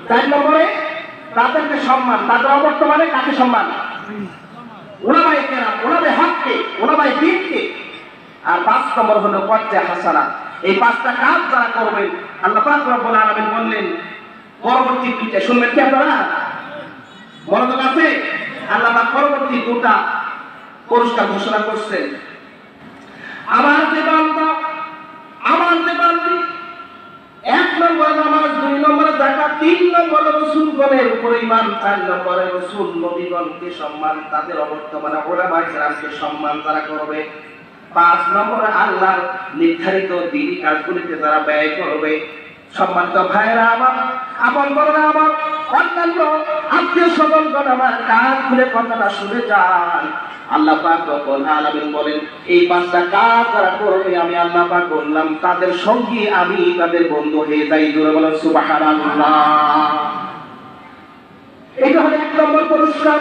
4 নম্বরে তাদেরকে সম্মান, তাদের অবর্তমানে কাকে সম্মান? উলামায়ে কেরাম, উলামায়ে হককে, উলামায়ে দ্বীনকে। আর 5 নম্বর হলো ওয়াজ্জে হাসানা। এই 5টা কাজ যারা করবেন, আল্লাহ পাক রব্বুল আলামিন বললেন পরবর্তী 2টা শুনবেন কি আপনারা? মনোযোগ আছে? আল্লাহ পাক পরবর্তী 2টা পুরস্কার ঘোষণা করছেন। আমার যে বান্দা, আমার যে বান্দি 1 নম্বরে নামাজ, 2 নম্বরে যাকাত, 3 নম্বরে রাসূলগণের উপরে ঈমান, 4 নম্বরে রাসূল নবীগণকে সম্মান, তাদের অবর্তমানে উলামায়ে কেরামকে সম্মান যারা করবে, 5 নম্বরে আল্লাহর নির্ধারিত দ্বীনি কাজগুলিতে যারা ব্যয় করবে। সম্মানিত ভাইরা আমার, আপন বড়রা আমার, অন্যান্য আত্মীয় স্বজনগণ আমার, কান খুলে কথাটা শুনে যান। আল্লাহ পাক রব্বুল আলামিন বলেন এই 5টা কাজ যারা করবে আমি আল্লাহ পাক বললাম তাদের সঙ্গী, আমি তাদের বন্ধু হয়ে যাই। জোরে বলেন সুবহানাল্লাহ। এটা হলো 1 নম্বর পুরস্কার।